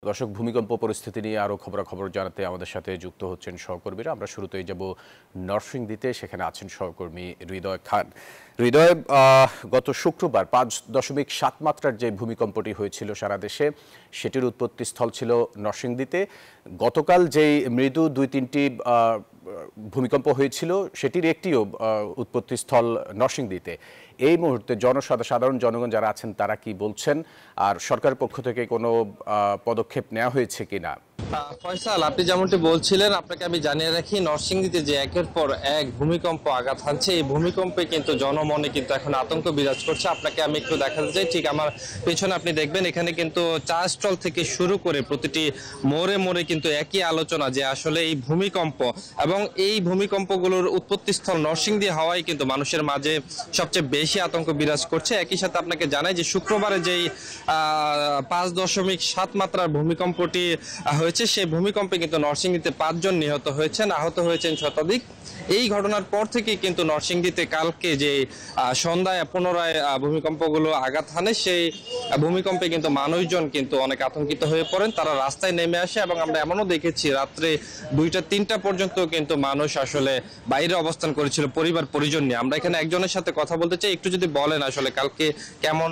দর্শক, ভূমিকম্প পরিস্থিতি নিয়ে আরও খবরাখবর জানাতে আমাদের সাথে যুক্ত হচ্ছেন সহকর্মীরা। আমরা শুরুতেই যাব নরসিংদীতে, সেখানে আছেন সহকর্মী হৃদয় খান। হৃদয়, গত শুক্রবার 5.7 মাত্রার যে ভূমিকম্পটি হয়েছিল সারা দেশে, সেটির উৎপত্তিস্থল ছিল নরসিংদীতে। গতকাল যেই মৃদু 2-3টি ভূমিকম্প হয়েছিল, সেটির একটিও উৎপত্তিস্থল নরসিংদীতে। এই মুহূর্তে সাধারণ জনগণ যারা আছেন তারা কি বলছেন, আর সরকারের পক্ষ থেকে কোনো পদক্ষেপ নেওয়া হয়েছে কিনা? ফয়সাল, আপনি যেমনটি বলছিলেন, আপনাকে আমি জানিয়ে রাখি, নরসিংদীতে যে একের পর এক ভূমিকম্প আঘাত হানছে, এই ভূমিকম্পে কিন্তু জনমনে কিন্তু এখন আতঙ্ক বিরাজ করছে। আপনাকে আমি একটু দেখাতে চাই, ঠিক আমার পেছনে আপনি দেখবেন, এখানে কিন্তু চা স্টল থেকে শুরু করে প্রতিটি মোড়ে মোড়ে কিন্তু একই আলোচনা যে আসলে এই ভূমিকম্প এবং এই ভূমিকম্পগুলোর উৎপত্তিস্থল নরসিংদী হওয়ায় কিন্তু মানুষের মাঝে সবচেয়ে বেশি আতঙ্ক বিরাজ করছে। একই সাথে আপনাকে জানাই যে শুক্রবারে যেই 5.7 মাত্রার ভূমিকম্পটি হয়েছে, সেই ভূমিকম্পে কিন্তু নরসিংদীতে 5 জন নিহত হয়েছেন, আহত হয়েছেন শতাধিক। এই ঘটনার পর থেকে কিন্তু নরসিংদীতে কালকে যে সন্ধ্যায় পুনরায় ভূমিকম্পগুলো আঘাত হানে, সেই ভূমিকম্পে কিন্তু মানুষজন কিন্তু অনেক আতঙ্কিত হয়ে পড়েন, তারা রাস্তায় নেমে আসে এবং আমরা এমনও দেখেছি রাত্রে 2টা-3টা পর্যন্ত কিন্তু মানুষ আসলে বাইরে অবস্থান করেছিল পরিবার পরিজন নিয়ে। আমরা এখানে একজনের সাথে কথা বলতে চাই, একটু যদি বলেন আসলে কালকে কেমন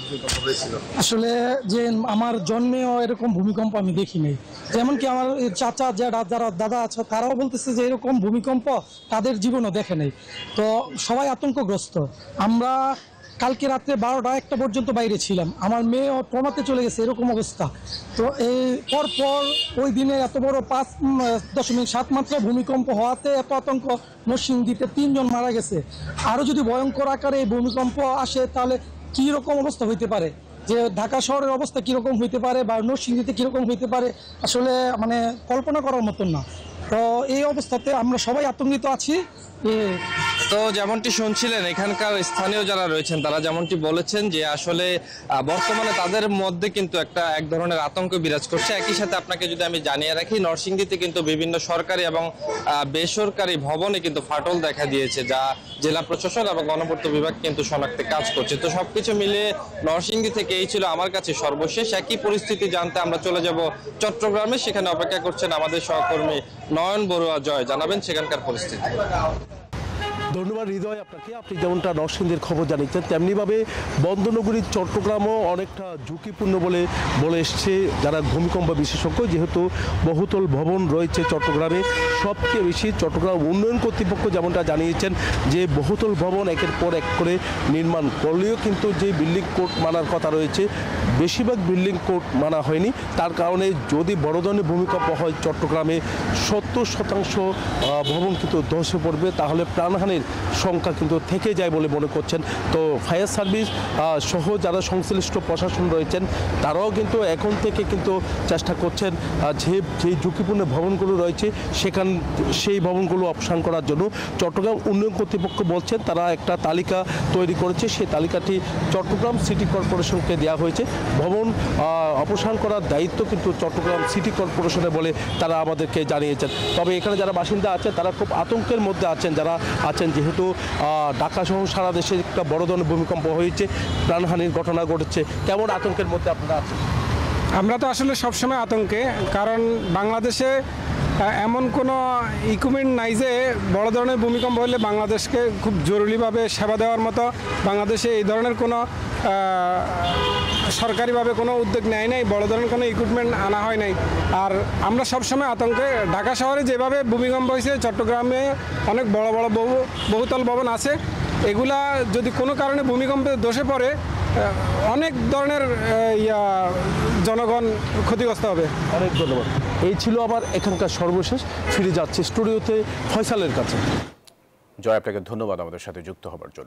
ভূমিকম্প হয়েছিল। আসলে যে আমার জন্মেও এরকম ভূমিকম্প আমি দেখিনি, যেমন কি আমার চাচা যারা দাদা আছে তারাও বলতেছে যে এরকম ভূমিকম্প তাদের জীবনও দেখে নেই। তো সবাই আতঙ্কগ্রস্ত। আমরা কালকে রাত্রে 12টা-1টা পর্যন্ত বাইরে ছিলাম, আমার মেয়েও ট্রমাতে চলে গেছে, এরকম অবস্থা। তো এই পরপর ওই দিনে এত বড় 5.7 মাত্রা ভূমিকম্প হওয়াতে এত আতঙ্ক। নরসিংদীতে 3 জন মারা গেছে। আরও যদি ভয়ঙ্কর আকারে এই ভূমিকম্প আসে তাহলে কী রকম অবস্থা হইতে পারে, যে ঢাকা শহরের অবস্থা কীরকম হইতে পারে বা নরসিংদীতে কীরকম হইতে পারে, আসলে মানে কল্পনা করার মতন না। তো এই অবস্থাতে আমরা সবাই আতঙ্কিত আছি। তো যেমনটি শুনছিলেন, এখানকার স্থানীয় যারা রয়েছেন তারা যেমনটি বলেছেন যে আসলে বর্তমানে তাদের মধ্যে কিন্তু এক ধরনের আতঙ্ক বিরাজ করছে। একই সাথে আপনাকে যদি আমি জানিয়ে রাখি, নরসিংদীতে কিন্তু বিভিন্ন সরকারি এবং বেসরকারি ভবনে কিন্তু ফাটল দেখা দিয়েছে, যা জেলা প্রশাসন এবং গণপূর্ত বিভাগ কিন্তু শনাক্তে কাজ করছে। তো সবকিছু মিলিয়ে নরসিংদী থেকে এই ছিল আমার কাছে সর্বশেষ। একই পরিস্থিতি জানতে আমরা চলে যাব চট্টগ্রামে, সেখানে অপেক্ষা করছেন আমাদের সহকর্মী নয়ন বড়ুয়া জয়, জানাবেন সেখানকার পরিস্থিতি। ধন্যবাদ হৃদয় আপনাকে। আপনি যেমনটা নরসিংদীর খবর জানিয়েছেন, তেমনিভাবে বন্দরনগরীর চট্টগ্রামও অনেকটা ঝুঁকিপূর্ণ বলে এসছে যারা ভূমিকম্প বিশেষজ্ঞ, যেহেতু বহুতল ভবন রয়েছে চট্টগ্রামে। সবচেয়ে বেশি চট্টগ্রাম উন্নয়ন কর্তৃপক্ষ যেমনটা জানিয়েছেন যে বহুতল ভবন একের পর এক করে নির্মাণ করলেও কিন্তু যে বিল্ডিং কোড মানার কথা রয়েছে, বেশিরভাগ বিল্ডিং কোড মানা হয়নি। তার কারণে যদি বড় ধরনের ভূমিকম্প হয় চট্টগ্রামে 70% ভবন কিন্তু ধসে পড়বে, তাহলে প্রাণহানির সংখ্যা কিন্তু থেকে যায় বলে মনে করছেন। তো ফায়ার সার্ভিস সহ যারা সংশ্লিষ্ট প্রশাসন রয়েছেন তারাও কিন্তু এখন থেকে কিন্তু চেষ্টা করছেন যে ঝুঁকিপূর্ণ ভবনগুলো রয়েছে সেই ভবনগুলো অপসারণ করার জন্য। চট্টগ্রাম উন্নয়ন কর্তৃপক্ষ বলছেন তারা একটা তালিকা তৈরি করেছে, সেই তালিকাটি চট্টগ্রাম সিটি কর্পোরেশনকে দেওয়া হয়েছে। ভবন অপসারণ করার দায়িত্ব কিন্তু চট্টগ্রাম সিটি কর্পোরেশনে বলে তারা আমাদেরকে জানিয়েছেন। তবে এখানে যারা বাসিন্দা আছেন তারা খুব আতঙ্কের মধ্যে আছেন, যেহেতু ঢাকা সহ সারা দেশে একটা বড় ধরনের ভূমিকম্প হয়েছে, প্রাণহানির ঘটনা ঘটেছে। কেমন আতঙ্কের মধ্যে আপনারা আছেন? আমরা তো আসলে সবসময় আতঙ্কে, কারণ বাংলাদেশে এমন কোনো ইকুইপমেন্ট নাই যে বড় ধরনের ভূমিকম্প হলে বাংলাদেশকে খুব জরুরিভাবে সেবা দেওয়ার মতো বাংলাদেশে এই ধরনের কোনো সরকারিভাবে কোনো উদ্যোগ নেয় নাই, বড় ধরনের কোনো ইকুইপমেন্ট আনা হয় নাই। আর আমরা সবসময় আতঙ্কে। ঢাকা শহরে যেভাবে ভূমিকম্প হয়েছে, চট্টগ্রামে অনেক বড় বড় বহুতল ভবন আছে, এগুলা যদি কোনো কারণে ভূমিকম্পে ধসে পড়ে অনেক ধরনের জনগণ ক্ষতিগ্রস্ত হবে। অনেক ধন্যবাদ। এই ছিল আমার এখানকার সর্বশেষ। ফিরে যাচ্ছে স্টুডিওতে ফয়সালের কাছে। জয়, আপনাকে ধন্যবাদ আমাদের সাথে যুক্ত হবার জন্য।